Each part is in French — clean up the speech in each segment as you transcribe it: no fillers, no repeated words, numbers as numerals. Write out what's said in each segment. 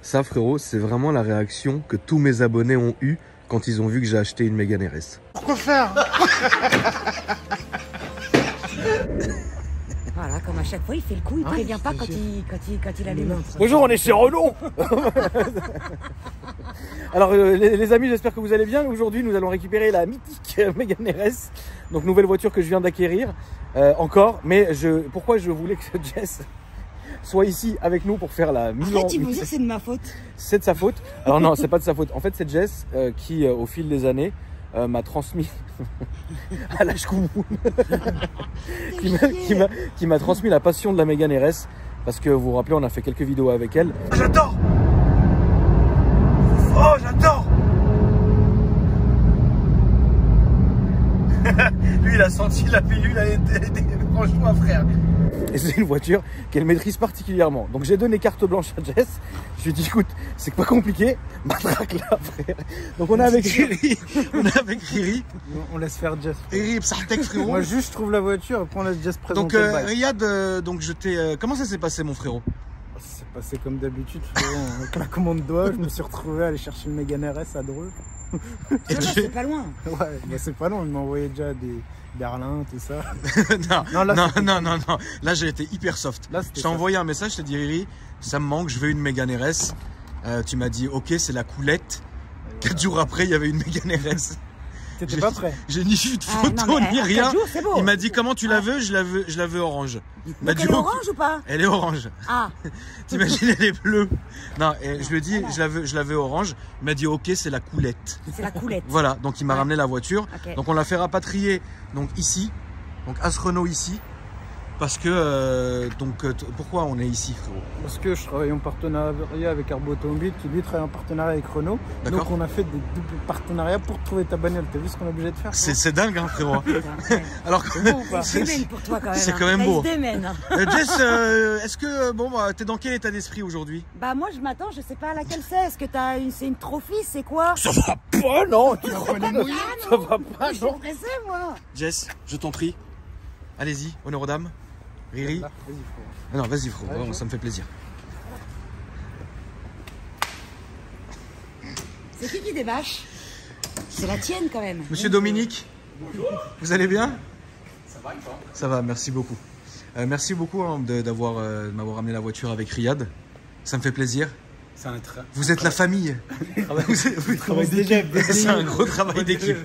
Ça, frérot, c'est vraiment la réaction que tous mes abonnés ont eue quand ils ont vu que j'ai acheté une Mégane RS. Pourquoi faire? Voilà, comme à chaque fois, il fait le coup, il ne prévient pas quand il allume. Bonjour, on est chez Renault. Alors les amis, j'espère que vous allez bien. Aujourd'hui, nous allons récupérer la mythique Mégane RS. Donc nouvelle voiture que je viens d'acquérir encore. Mais pourquoi je voulais que Jess soit ici avec nous pour faire la mise en... Arrête, ils vont dire que c'est de ma faute. C'est de sa faute. Alors non, c'est pas de sa faute. En fait, c'est Jess qui, au fil des années, m'a transmis à l'âge commun qui m'a transmis la passion de la Mégane RS. Parce que vous vous rappelez, on a fait quelques vidéos avec elle. J'adore! Oh, j'adore! Lui, il a senti la pilule, elle était franchement, frère. Et c'est une voiture qu'elle maîtrise particulièrement. Donc j'ai donné carte blanche à Jess. Je lui ai dit, écoute, c'est pas compliqué, matraque là, frère. Donc on est avec Riri. On est avec Riri. On laisse faire Jess. Riri, Psartek, frérot. Moi, juste, je trouve la voiture et puis on laisse Jess présenter. Donc, le bail. Riyad, donc je t'ai. Comment ça s'est passé, mon frérot? C'est passé comme d'habitude, frérot. Avec la commande doigt, je me suis retrouvé à aller chercher une Mégane RS à Dreux. Et C'est pas loin. Ouais, bah c'est pas long, il m'a envoyé déjà des Berlin, tout ça. non. Là, j'ai été hyper soft. Là, je t'ai envoyé un message, je t'ai dit, Riri, ça me manque, je veux une Mégane RS. Tu m'as dit, ok, c'est la coulette. 4 jours après, il y avait une Mégane RS. T'étais pas prêt. J'ai ni vu de photo, ni rien. Jours, il m'a dit, comment tu la veux? Je la veux orange. Elle est orange ou pas? Elle est orange. Ah. T'imagines, elle est bleue. Non, et je lui ai dit, je la veux orange. Il m'a dit, ok, c'est la coulette. C'est la coulette. Voilà, donc il m'a ramené la voiture. Okay. Donc on l'a fait rapatrier donc ici, donc à ce Renault ici. Parce que, pourquoi on est ici, frérot? Parce que je travaille en partenariat avec Arbo Automobile, qui lui travaille en partenariat avec Renault. Donc on a fait des doubles partenariats pour trouver ta bagnole. T'as vu ce qu'on est obligé de faire? C'est dingue, hein, frérot. Alors que c'est pour toi quand même. C'est quand même beau. Jess, est-ce que t'es dans quel état d'esprit aujourd'hui? Bah moi je m'attends, je sais pas à laquelle c'est. Est-ce que c'est une trophy, c'est quoi? Ça va pas, non. Tu vas pas les mouiller. Ça va pas, non. Je suis stressée, moi. Jess, je t'en prie. Allez-y, honneur aux dames. Riri. Vas-y, frérot. Non, vas-y, frérot, ouais, ça me fait plaisir. C'est qui débâche? C'est la tienne quand même. Monsieur Dominique. Bonjour. Vous allez bien? Ça va et toi? Ça va, merci beaucoup. Merci beaucoup hein, de m'avoir amené la voiture avec Riyad. Ça me fait plaisir. Vous êtes la famille. C'est un gros travail d'équipe.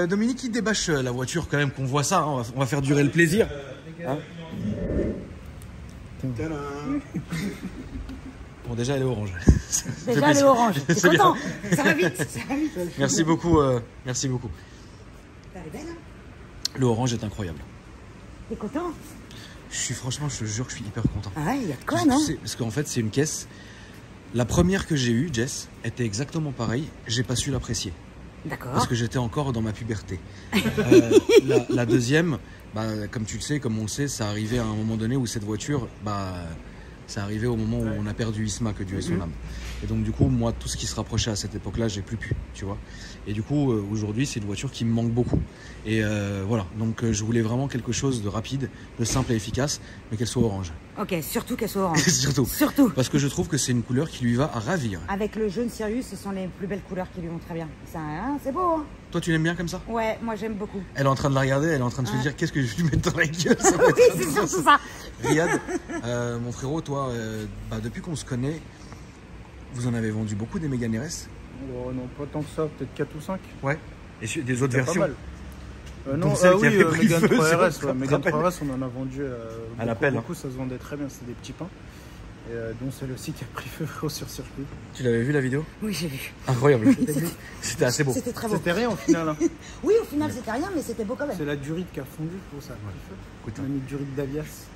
Dominique, il débâche la voiture quand même, qu'on voit ça. Hein, on va faire durer le plaisir. Hein? Bon, déjà, elle est orange. Déjà, elle est orange. C'est content. Ça va vite. Merci beaucoup. Merci beaucoup. Elle est belle, hein? Le orange est incroyable. T'es content? Franchement, je te jure que je suis hyper content. Ah ouais, il y a de quoi, non? Parce qu'en fait, c'est une caisse. La première que j'ai eue, Jess, était exactement pareille. J'ai pas su l'apprécier. D'accord. Parce que j'étais encore dans ma puberté. La deuxième, comme tu le sais, comme on le sait, ça arrivait à un moment donné où cette voiture, ça arrivait au moment où on a perdu Isma, que Dieu ait son âme. Et donc du coup, moi, tout ce qui se rapprochait à cette époque-là, j'ai plus pu, tu vois. Et du coup, aujourd'hui, c'est une voiture qui me manque beaucoup. Et voilà, donc je voulais vraiment quelque chose de rapide, de simple et efficace, mais qu'elle soit orange. Ok, surtout qu'elle soit orange. Surtout. Parce que je trouve que c'est une couleur qui lui va à ravir. Avec le jaune Sirius, ce sont les plus belles couleurs qui lui vont très bien. C'est beau, hein? Toi, tu l'aimes bien comme ça? Ouais, moi j'aime beaucoup. Elle est en train de la regarder, elle est en train de se dire qu'est-ce que je vais lui mettre dans la gueule. Oui, c'est surtout ça. Riyad, mon frérot, toi, depuis qu'on se connaît, vous en avez vendu beaucoup des Mégane RS? Oh non, pas tant que ça, peut-être 4 ou 5. Ouais. Et des autres versions? Pas mal. Non, oui, Mégane 3 RS. Mégane 3 RS, on en a vendu à l'appel. Beaucoup, ça se vendait très bien, c'est des petits pains. Et dont celle aussi qui a pris feu sur circuit. Tu l'avais vu la vidéo? Oui, j'ai vu. Incroyable. C'était assez beau. C'était très beau. C'était rien au final. Hein. Oui, au final, c'était rien, mais c'était beau quand même. C'est la durite qui a fondu pour ça. Écoute, on a mis durite d'Avias.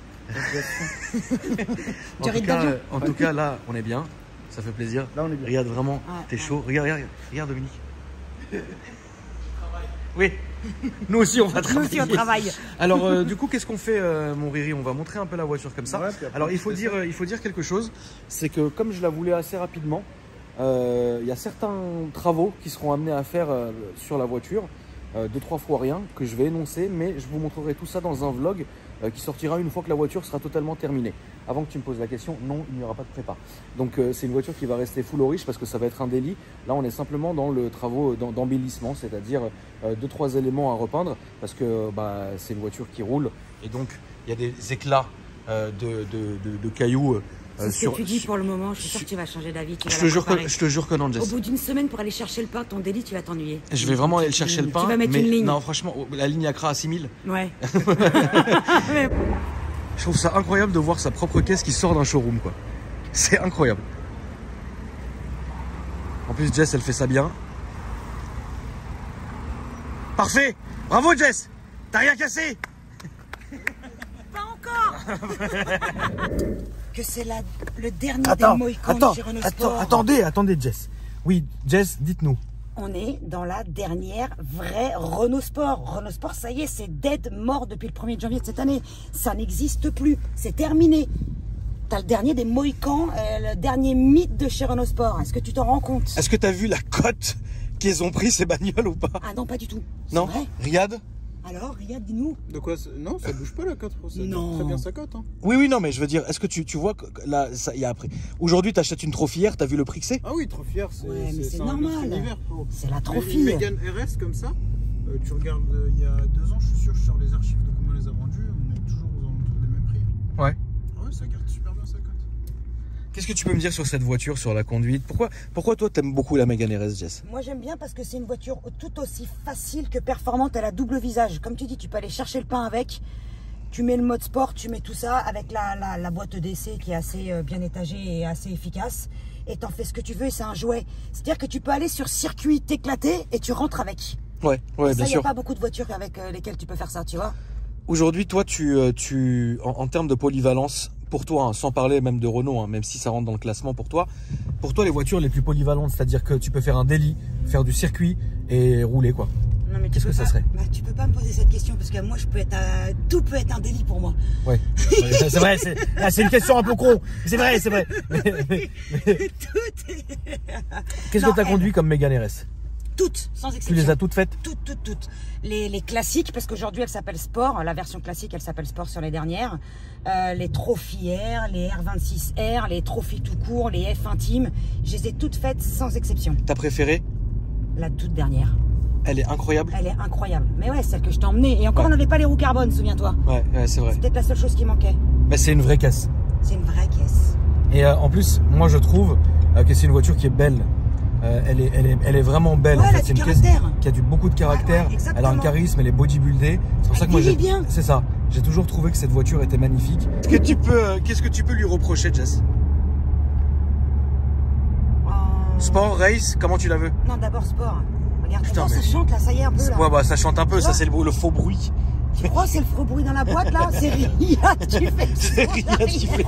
En tout cas, là, on est bien. Ça fait plaisir. Là, on est bien. Riyad, vraiment, t'es chaud. Regarde, Dominique. Oui, nous aussi on va travailler. Nous aussi on travaille. Alors du coup, qu'est-ce qu'on fait, mon Riri? On va montrer un peu la voiture comme ça. Ouais, alors il faut dire quelque chose, c'est que comme je la voulais assez rapidement, il y a certains travaux qui seront amenés à faire sur la voiture, 2-3 fois rien, que je vais énoncer, mais je vous montrerai tout ça dans un vlog qui sortira une fois que la voiture sera totalement terminée. avant que tu me poses la question, non, il n'y aura pas de prépa. Donc c'est une voiture qui va rester full riche parce que ça va être un délit. Là, on est simplement dans le travaux d'embellissement, c'est-à-dire 2-3 éléments à repeindre parce que c'est une voiture qui roule et donc il y a des éclats de cailloux. C'est ce que tu dis pour le moment, je suis sûr que tu vas changer d'avis. Je te jure que non, Jess. Au bout d'une semaine pour aller chercher le pain, ton délit, tu vas t'ennuyer. Je vais vraiment aller le chercher le pain. Tu vas mettre une ligne. Non, franchement, la ligne Accra à 6000. Ouais. Je trouve ça incroyable de voir sa propre caisse qui sort d'un showroom, quoi. C'est incroyable. En plus, Jess, elle fait ça bien. Parfait. Bravo, Jess. T'as rien cassé. Pas encore. Que c'est le dernier des Mohicans chez Renault Sport. Attendez, Jess. Oui, Jess, dites-nous. On est dans la dernière vraie Renault Sport. Renault Sport, ça y est, c'est dead, mort depuis le 1er janvier de cette année. Ça n'existe plus, c'est terminé. T'as le dernier des Mohicans, le dernier mythe de chez Renault Sport. Est-ce que tu t'en rends compte? Est-ce que t'as vu la cote qu'ils ont pris ces bagnoles ou pas? Ah non, pas du tout. Non, vrai. Riyad? Alors, Riyad, dis-nous. De quoi? Non, ça bouge pas la cote. Non. Très bien sa cote. Hein. Oui, non, mais je veux dire, est-ce que tu vois que là, il y a après. Aujourd'hui, t'achètes une trophière, t'as vu le prix que c'est? Ah oui, trophière, c'est normal. C'est la trophy. Une Mégane RS comme ça, tu regardes il y a 2 ans, je suis sûr, je sors les archives de comment on les a vendus, on est toujours aux alentours des mêmes prix. Ouais. Ah ouais, ça garde super bien sa cote. Qu'est-ce que tu peux me dire sur cette voiture, sur la conduite? Pourquoi toi t'aimes beaucoup la Mégane RS, Jess? Moi j'aime bien parce que c'est une voiture tout aussi facile que performante. Elle a double visage. Comme tu dis, tu peux aller chercher le pain avec. Tu mets le mode sport, tu mets tout ça avec la boîte d'essai qui est assez bien étagée et assez efficace. Et t'en fais ce que tu veux et c'est un jouet. C'est-à-dire que tu peux aller sur circuit, t'éclater et tu rentres avec. Ouais, bien sûr. Il n'y a pas beaucoup de voitures avec lesquelles tu peux faire ça, tu vois. Aujourd'hui, toi, en termes de polyvalence, pour toi, hein, sans parler même de Renault, hein, même si ça rentre dans le classement pour toi, les voitures les plus polyvalentes, c'est-à-dire que tu peux faire un daily, faire du circuit et rouler, quoi. Qu'est-ce que ça serait? Tu peux pas me poser cette question parce que moi, tout peut être un délit pour moi. Ouais, c'est vrai, c'est une question un peu con. C'est vrai. Tout est... Qu'est-ce que tu as conduit comme Mégane RS? Toutes, sans exception. Tu les as toutes faites? Toutes. Les classiques, parce qu'aujourd'hui, elle s'appelle Sport. La version classique, elle s'appelle Sport sur les dernières. Les Trophy R, les R26R, les Trophy tout court, les F intime. Je les ai toutes faites sans exception. Ta préférée? La toute dernière. Elle est incroyable. Elle est incroyable. Mais ouais, celle que je t'ai emmenée. Et encore, on n'avait pas les roues carbone, souviens-toi. Ouais, c'est vrai. C'est peut-être la seule chose qui manquait. Mais c'est une vraie caisse. C'est une vraie caisse. Et en plus, moi je trouve que c'est une voiture qui est belle. Elle est vraiment belle. Ouais, en fait. C'est une caisse qui a beaucoup de caractère. Ouais, elle a un charisme, elle est bodybuildée. C'est pour ça que moi bien. C'est ça. J'ai toujours trouvé que cette voiture était magnifique. Qu'est-ce que tu peux lui reprocher, Jess? Sport, race, comment tu la veux? Non, d'abord sport. Regarde, putain, ça chante là, ça y est un peu là. Ouais, ça chante un peu, ça c'est le faux bruit. Tu crois que c'est le faux bruit dans la boîte là? C'est Riyad qui fait. C'est Riyad qui fait.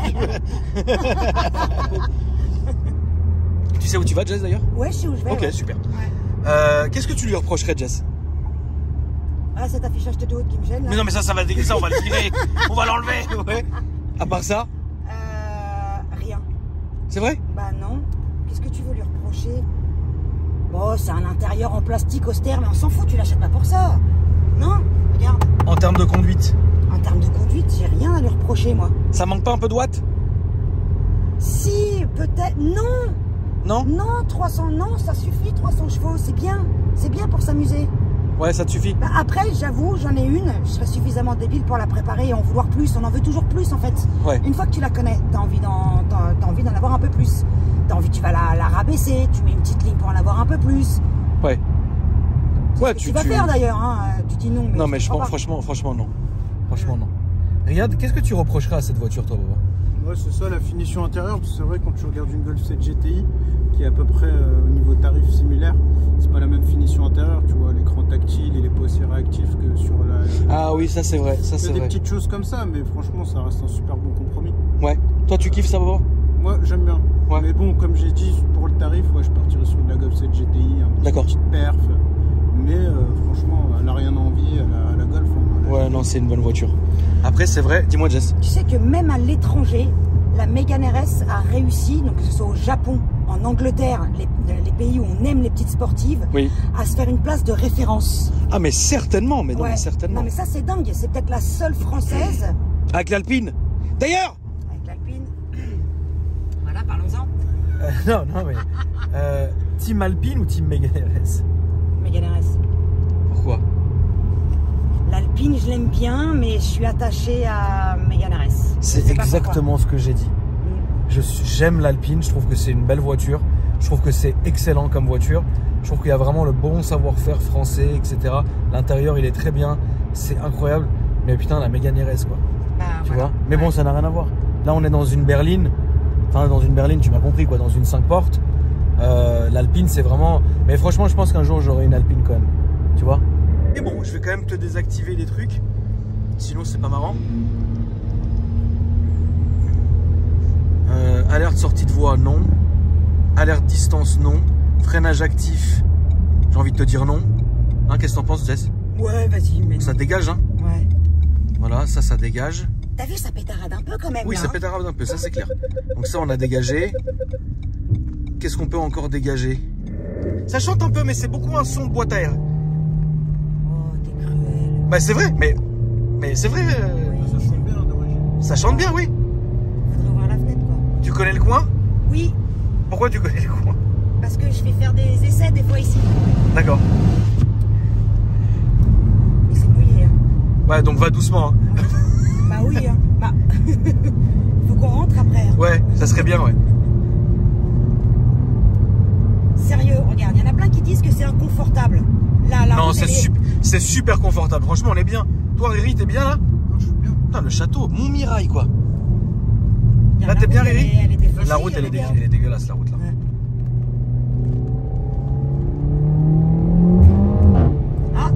Tu sais où tu vas, Jess, d'ailleurs? Ouais, je sais où je vais. Ok, ouais. super. Ouais. Qu'est-ce que tu lui reprocherais, Jess? Ah, cet affichage tête haute qui me gêne là. Mais non, mais ça va dégager, ça, on va le tirer. On va l'enlever. Ouais. À part ça? Rien. C'est vrai? Bah non. Qu'est-ce que tu veux lui reprocher? Bon, c'est un intérieur en plastique austère, mais on s'en fout, tu l'achètes pas pour ça. Non, regarde. En termes de conduite? En termes de conduite, j'ai rien à lui reprocher, moi. Ça manque pas un peu de watts? Si, peut-être. Non. Non? Non, 300, non, ça suffit, 300 chevaux, c'est bien. C'est bien pour s'amuser. Ouais, ça te suffit? Bah après, j'avoue, j'en ai une. Je serais suffisamment débile pour la préparer et en vouloir plus. On en veut toujours plus, en fait. Ouais. Une fois que tu la connais, t'as envie d'en avoir un peu plus. T'as envie, tu vas la rabaisser, tu mets une petite ligne pour en avoir un peu plus. Ouais. Ouais, tu vas faire d'ailleurs, hein. Tu dis non. Mais non, mais je pense, franchement, non. Franchement, non. Riyad, qu'est-ce que tu reprocherais à cette voiture, toi, Baba? Ouais, c'est ça, la finition intérieure. Parce que c'est vrai, quand tu regardes une Golf 7 GTI, qui est à peu près au niveau tarif similaire, c'est pas la même finition intérieure. Tu vois, l'écran tactile, il est pas aussi réactif que sur la. Ah oui, ça c'est vrai. Ça c'est des vrai. petites choses comme ça, mais franchement, ça reste un super bon compromis. Ouais. Toi, tu kiffes ça, Baba? Moi, j'aime bien. Ouais. Mais bon, comme j'ai dit, pour le tarif, ouais, je partirais sur de la Golf 7 GTI, une petite perf. Mais franchement, elle n'a rien à envier à la Golf. Hein. Ouais, non, c'est une bonne voiture. Après, c'est vrai, dis-moi, Jess. Tu sais que même à l'étranger, la Mégane RS a réussi, donc que ce soit au Japon, en Angleterre, les pays où on aime les petites sportives, oui, à se faire une place de référence. Ah, mais certainement, mais non, mais certainement. Non, mais ça, c'est dingue. C'est peut-être la seule française. Avec l'Alpine. D'ailleurs, avec l'Alpine. parlons-en. Non, mais Team Alpine ou Team Mégane RS? Mégane RS. Pourquoi? L'Alpine, je l'aime bien, mais je suis attachée à Mégane RS. C'est exactement ce que j'ai dit. J'aime l'Alpine, je trouve que c'est une belle voiture. Je trouve que c'est excellent comme voiture. Je trouve qu'il y a vraiment le bon savoir-faire français, etc. L'intérieur, il est très bien. C'est incroyable. Mais putain, la Mégane RS, quoi. Bah, Tu voilà. vois? Mais bon, ça n'a rien à voir. Là, on est dans une berline. Enfin, dans une berline, tu m'as compris, quoi. Dans une 5 portes. L'Alpine, c'est vraiment... Mais franchement, je pense qu'un jour, j'aurai une Alpine quand même. Tu vois? Et bon, je vais quand même te désactiver les trucs. Sinon, c'est pas marrant. Alerte sortie de voie, non. Alerte distance, non. Freinage actif, j'ai envie de te dire non. Hein, qu'est-ce que t'en penses, Jess? Ouais, vas-y, mais... Ça dégage, hein? Ouais. Voilà, ça dégage. T'as vu, ça pétarade un peu quand même, Oui, là, ça hein. pétarade un peu, ça c'est clair. Donc ça, on a dégagé. Qu'est-ce qu'on peut encore dégager? Ça chante un peu, mais c'est beaucoup un son de boîte à air. Oh, t'es cruel. Bah c'est vrai, mais c'est vrai. Ça chante bien d'origine. Ça chante bien, oui. Faudrait ouvrir la fenêtre, quoi. Tu connais le coin? Oui, Pourquoi tu connais le coin? parce que je vais faire des essais des fois ici. D'accord. Mais c'est mouillé, hein. Ouais, donc va doucement. Hein. Bah oui, hein. Bah... Faut qu'on rentre après, hein. Ouais, ça serait bien, ouais. Sérieux, regarde, il y en a plein qui disent que c'est inconfortable. Là, Non, route, c'est super confortable. Franchement, on est bien. Toi, Riri, t'es bien là? Non, je suis bien. Putain, le château, Montmirail, quoi. Là, Là, t'es bien, Riri? Elle est défoncée, La route, elle est bien. dégueulasse, la route là. Ouais. Ah,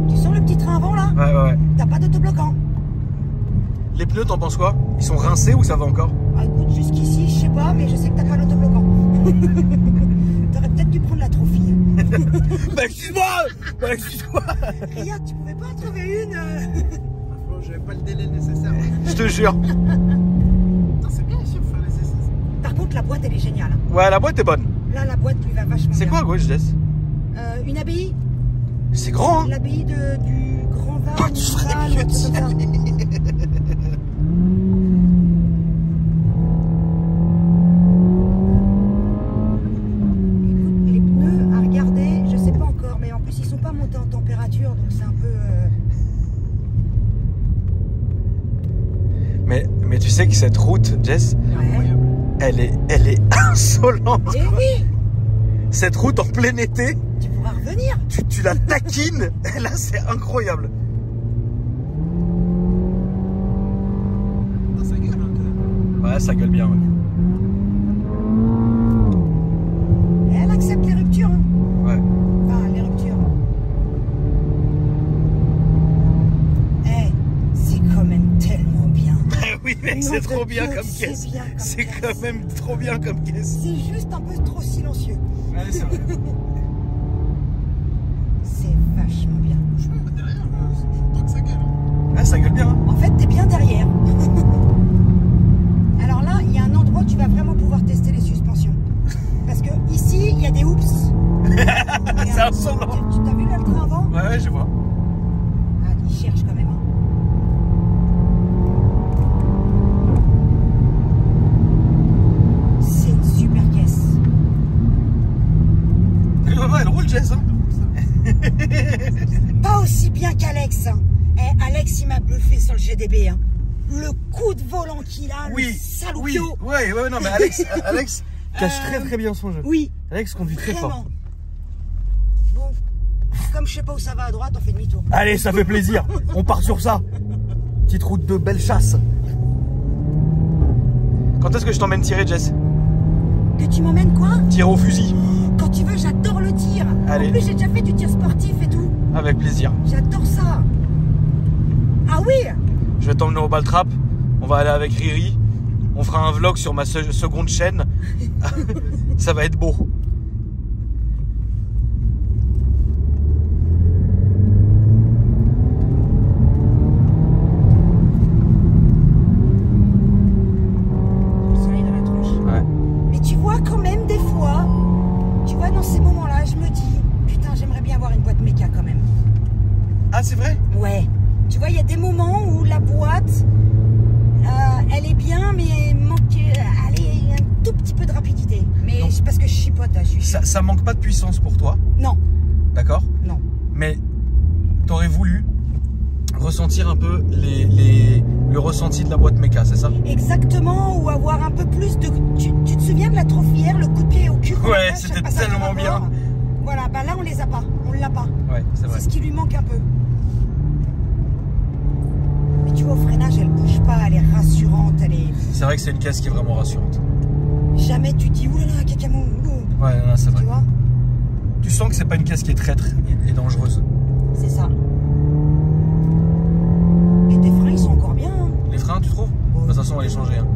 tu sens le petit train avant là? Ouais. T'as pas d'autobloquant? Les pneus, t'en penses quoi? Ils sont rincés ou ça va encore? Ah, écoute, jusqu'ici, je sais pas, mais je sais que t'as pas l'autobloquant. T'aurais peut-être dû prendre la trophy. Bah, excuse-moi! Regarde, tu pouvais pas en trouver une Franchement, j'avais pas le délai nécessaire. Je te jure. Putain, c'est bien ici pour faire les essais. Par contre, la boîte, elle est géniale. Ouais, la boîte est bonne. Là, la boîte lui va vachement C'est bien. quoi à gauche, Jess? Une abbaye. C'est grand, hein? L'abbaye du Grand Val. Ah, tu ferais Val, mieux un de truc comme ça. Écoute, les pneus à regarder, je sais pas encore, mais en plus ils sont pas montés en température, donc c'est un peu. Mais tu sais que cette route, Jess, Ouais. elle est insolente. Eh oui, Cette route en plein été, tu pourras revenir. tu la taquines. Et là, c'est incroyable. Putain, ça gueule, hein, quand même. Ouais, ça gueule bien, ouais. Et elle accepte les ruptures. Hein. Ouais. Enfin, les ruptures. Eh, c'est quand même tellement bien. Oui, mec, c'est Nom trop de bien Dieu, comme c'est caisse. bien comme C'est caisse. quand même trop bien comme caisse. C'est juste un peu trop silencieux. Ouais, c'est vrai. C'est vachement bien. Franchement, derrière, j'entends que ça gueule. Hein. Ah, ça gueule bien. Hein. En fait, t'es bien derrière. Alors là, il y a un endroit où tu vas vraiment pouvoir tester les suspensions. Parce que ici, il y a des oups. C'est insolent. Tu t'as vu là le train avant? Ouais, je vois. Ah, il cherche quand même. Hein. C'est une super caisse. Ouais, elle roule, Jess. Hein. Pas aussi bien qu'Alex. Hein. Eh, Alex, il m'a bluffé sur le GDB. Hein. Le coup de volant qu'il a, le Oui, saloupio. ouais, non, mais Alex Cache très bien son jeu. Oui, Alex conduit très vraiment. fort. Bon, comme je sais pas où ça va à droite, on fait demi-tour. Allez, ça fait plaisir. On part sur ça. Petite route de belle chasse. Quand est-ce que je t'emmène tirer, Jess? Que tu m'emmènes quoi? Tirer au fusil. Quand tu veux, j'adore le tir. Allez. En plus, j'ai déjà fait du tir sportif et tout. Avec plaisir. J'adore ça. Ah oui? Je vais t'emmener au Baltrap. On va aller avec Riri. On fera un vlog sur ma seconde chaîne. Ça va être beau. Le soleil dans la tronche. Ouais. Mais tu vois quand même des fois, tu vois dans ces moments-là, je me dis, putain, j'aimerais bien avoir une boîte méca quand même. Ah, c'est vrai? Ouais. Tu vois, il y a des moments où la boîte, elle est bien, mais il manque, allez, un tout petit peu de rapidité. Mais Donc, parce que je chipote, là, je suis... Ça manque pas de puissance pour toi, Non, d'accord? non. Mais t'aurais voulu ressentir un peu le ressenti de la boîte méca, c'est ça? Exactement, ou avoir un peu plus de... Tu te souviens de la trophière, le coup de pied au cul? Ouais, c'était tellement bien. Voilà, bah là on les a pas, on l'a pas. Ouais, c'est vrai. C'est ce qui lui manque un peu. Mais tu vois, au freinage, elle bouge pas, elle est rassurante, elle est... C'est vrai que c'est une caisse qui est vraiment rassurante. Jamais tu te dis, oulala, cacamou, Ouais, non, c'est vrai. tu vois? Tu sens que c'est pas une caisse qui est traître et dangereuse. C'est ça. Et tes freins, ils sont encore bien. Hein. Les freins, tu trouves? Bon, De toute façon, on va les changer. Hein.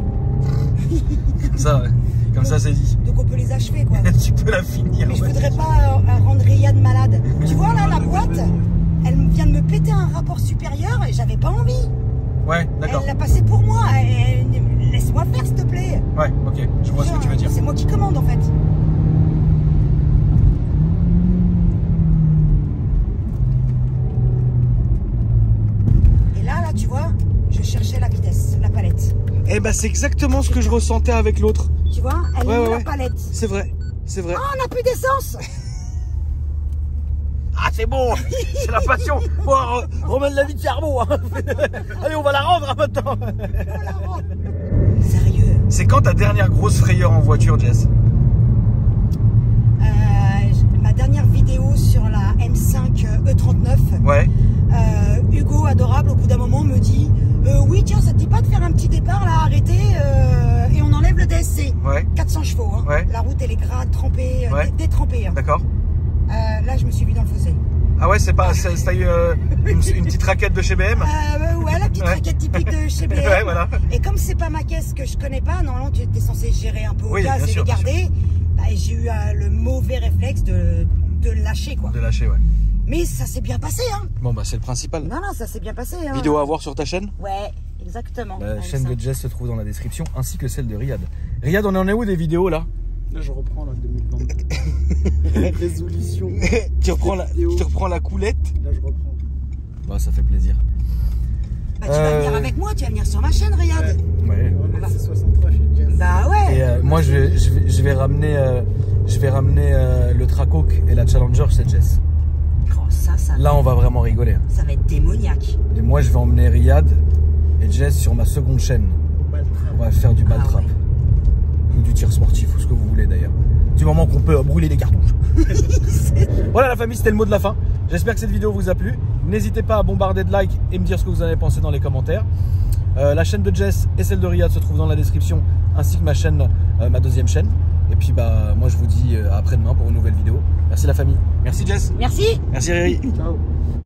Comme ça, c'est dit. Donc on peut les achever, quoi. Tu peux la finir. Mais je ouais. voudrais pas rendre Riyad malade. Tu vois, là, la boîte, elle vient de me péter un rapport supérieur et j'avais pas envie. Ouais, d'accord. Elle l'a passé pour moi. Laisse-moi faire, s'il te plaît. Ouais, ok, je vois ce que tu veux dire. C'est moi qui commande, en fait. Et là, tu vois, je cherchais la vitesse, la palette. Eh ben, c'est exactement ce que je ressentais avec l'autre. Tu vois, elle est où, la ouais. palette? C'est vrai, c'est vrai. Oh, on n'a plus d'essence. Ah, c'est bon, c'est la passion. Bon, remène la vie de cerveau. Hein. Allez, on va la rendre hein, maintenant. Sérieux. C'est quand ta dernière grosse frayeur en voiture, Jess? Ma dernière vidéo sur la M5 E39. Ouais. Hugo, adorable, au bout d'un moment me dit oui, tiens, ça te dit pas de faire un petit départ là, arrêter et on enlève le DSC. Ouais. 400 chevaux. Hein. Ouais. La route, elle est grade, trempée, Ouais. détrempée. Hein. D'accord. Là, je me suis vu dans le fossé. Ah ouais, c'est pas, t'as eu une petite raquette de chez BM? Ouais, la petite Ouais. raquette typique de chez BM. Ouais, voilà. Et comme c'est pas ma caisse que je connais pas, normalement tu étais censé gérer un peu au Oui, gaz bien et sûr, les garder. Bah, j'ai eu le mauvais réflexe de lâcher, quoi. De lâcher, ouais. Mais ça s'est bien passé, hein. Bon, bah, c'est le principal. Non, ça s'est bien passé. Hein. Vidéo à voir sur ta chaîne? Ouais, exactement. La Avec chaîne ça. de Jess se trouve dans la description, ainsi que celle de Riyad. Riyad, on en est où des vidéos là? Là, je reprends, là, 2022. Résolution. Tu reprends la coulette? Là, je reprends. Bah, ça fait plaisir. Bah, tu vas venir avec moi, tu vas venir sur ma chaîne, Riyad. Ouais. On est 63 chez Jess. Bah ouais. Et moi, je vais ramener, le Tracoke et la Challenger chez Jess. Oh, ça Là, on va vraiment rigoler. va être démoniaque. Et moi, je vais emmener Riyad et Jess sur ma seconde chaîne. On va faire du ball Ah, trap. ouais. Ou du tir sportif, ou ce que vous voulez d'ailleurs. Du moment qu'on peut brûler les cartouches. Voilà la famille, c'était le mot de la fin. J'espère que cette vidéo vous a plu. N'hésitez pas à bombarder de likes et me dire ce que vous en avez pensé dans les commentaires. La chaîne de Jess et celle de Riyad se trouvent dans la description, ainsi que ma chaîne, ma deuxième chaîne. Et puis bah moi je vous dis à après-demain pour une nouvelle vidéo. Merci la famille. Merci Jess. Merci. Merci Riri. Ciao.